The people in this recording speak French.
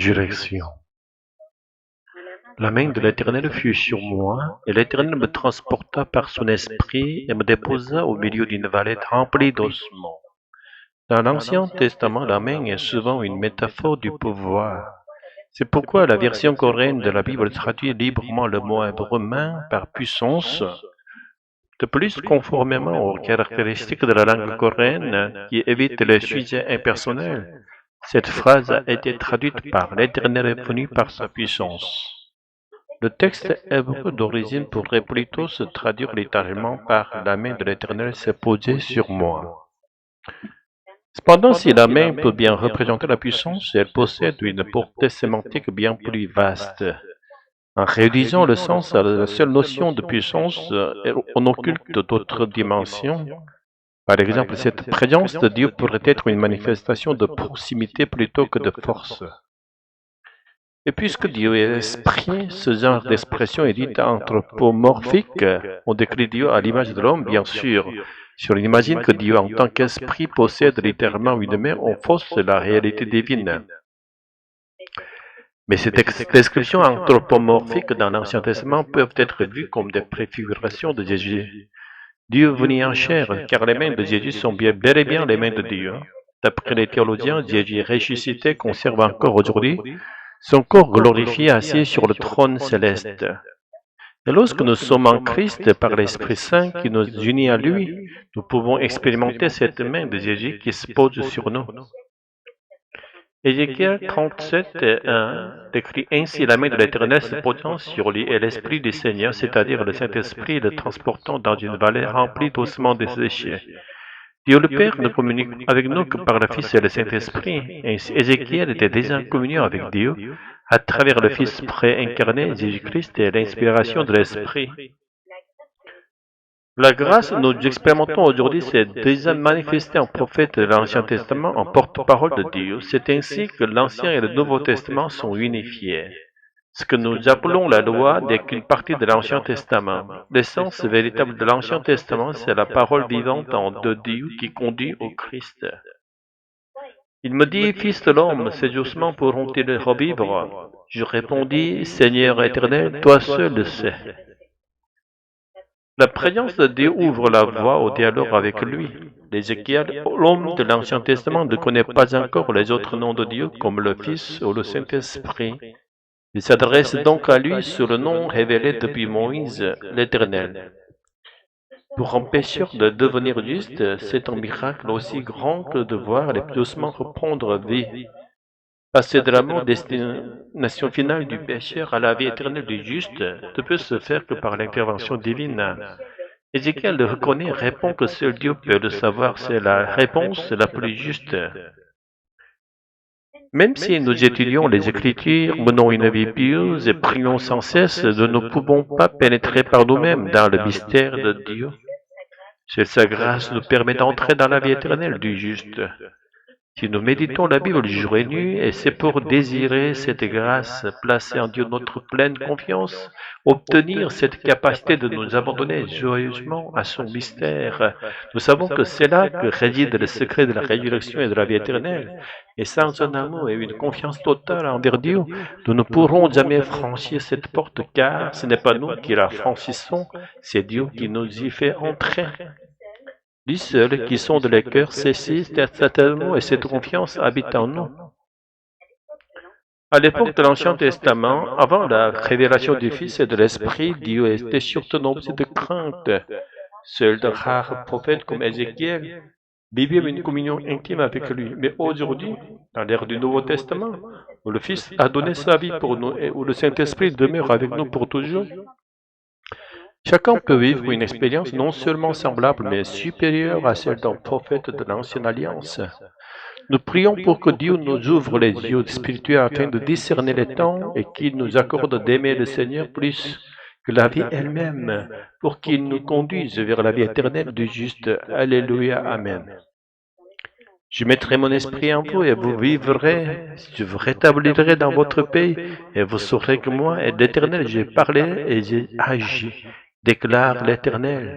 Direction. La main de l'Éternel fut sur moi, et l'Éternel me transporta par son esprit et me déposa au milieu d'une vallée remplie d'ossements. Dans l'Ancien Testament, la main est souvent une métaphore du pouvoir. C'est pourquoi la version coréenne de la Bible traduit librement le mot hébreu main par puissance. De plus, conformément aux caractéristiques de la langue coréenne qui évite les sujets impersonnels, cette phrase a été traduite par l'Éternel est venu par sa puissance. Le texte hébreu d'origine pourrait plutôt se traduire littéralement par la main de l'Éternel s'est posée sur moi. Cependant, si la main peut bien représenter la puissance, elle possède une portée sémantique bien plus vaste. En réduisant le sens à la seule notion de puissance, on occulte d'autres dimensions. Par exemple, cette présence de Dieu pourrait être une manifestation de proximité plutôt que de force. Et puisque Dieu est esprit, ce genre d'expression est dite anthropomorphique. On décrit Dieu à l'image de l'homme, bien sûr. Si on imagine que Dieu en tant qu'esprit possède littéralement une main, on fausse la réalité divine. Mais ces descriptions anthropomorphiques dans l'Ancien Testament peuvent être vues comme des préfigurations de Jésus. Dieu venu en chair, car les mains de Jésus sont bel et bien les mains de Dieu. D'après les théologiens, Jésus ressuscité conserve encore aujourd'hui son corps glorifié assis sur le trône céleste. Et lorsque nous sommes en Christ par l'Esprit Saint qui nous unit à lui, nous pouvons expérimenter cette main de Jésus qui se pose sur nous. Ézéchiel 37:1 décrit ainsi la main de l'Éternel se posant sur lui et l'Esprit du Seigneur, c'est-à-dire le Saint-Esprit, le transportant dans une vallée remplie d'ossements desséchés. Dieu le Père ne communique avec nous que par le Fils et le Saint-Esprit. Ainsi, Ézéchiel était déjà en communion avec Dieu à travers le Fils pré-incarné, Jésus-Christ, et l'inspiration de l'Esprit. La grâce que nous expérimentons aujourd'hui s'est déjà manifestée en prophète de l'Ancien Testament, en porte-parole de Dieu. C'est ainsi que l'Ancien et le Nouveau Testament sont unifiés. Ce que nous appelons la loi n'est qu'une partie de l'Ancien Testament. L'essence véritable de l'Ancien Testament, c'est la parole vivante de Dieu qui conduit au Christ. Il me dit, Fils de l'homme, ces ossements pourront-ils revivre? Je répondis, Seigneur éternel, toi seul le sais. La présence de Dieu ouvre la voie au dialogue avec lui. Ézéchiel, l'homme de l'Ancien Testament, ne connaît pas encore les autres noms de Dieu comme le Fils ou le Saint-Esprit. Il s'adresse donc à lui sous le nom révélé depuis Moïse, l'Éternel. Pour un pécheur de devenir juste, c'est un miracle aussi grand que de voir les ossements reprendre vie. Passer de la mort, destination finale du pécheur, à la vie éternelle du juste, ne peut se faire que par l'intervention divine. Ézéchiel le reconnaît et répond que seul Dieu peut le savoir, c'est la réponse la plus juste. Même si nous étudions les Écritures, menons une vie pieuse et prions sans cesse, nous ne pouvons pas pénétrer par nous-mêmes dans le mystère de Dieu. Seule sa grâce nous permet d'entrer dans la vie éternelle du juste. Si nous méditons la Bible jour et nuit, et c'est pour désirer cette grâce, placer en Dieu notre pleine confiance, obtenir cette capacité de nous abandonner joyeusement à son mystère. Nous savons que c'est là que réside le secret de la résurrection et de la vie éternelle. Et sans un amour et une confiance totale envers Dieu, nous ne pourrons jamais franchir cette porte, car ce n'est pas nous qui la franchissons, c'est Dieu qui nous y fait entrer. Lui seul, qui sonde les cœurs, saisit cet amour et cette confiance habitent en nous. À l'époque de l'Ancien Testament, avant la révélation du Fils et de l'Esprit, Dieu était surtout objet de crainte. Seuls de rares prophètes comme Ézéchiel vivaient une communion intime avec lui. Mais aujourd'hui, dans l'ère du Nouveau Testament, où le Fils a donné sa vie pour nous et où le Saint-Esprit demeure avec nous pour toujours, chacun peut vivre une expérience non seulement semblable, mais supérieure à celle d'un prophète de l'Ancienne Alliance. Nous prions pour que Dieu nous ouvre les yeux spirituels afin de discerner les temps et qu'il nous accorde d'aimer le Seigneur plus que la vie elle-même, pour qu'il nous conduise vers la vie éternelle du juste. Alléluia, Amen. Je mettrai mon esprit en vous et vous vivrez, je vous rétablirai dans votre pays et vous saurez que moi et l'Éternel j'ai parlé et j'ai agi, déclare l'Éternel.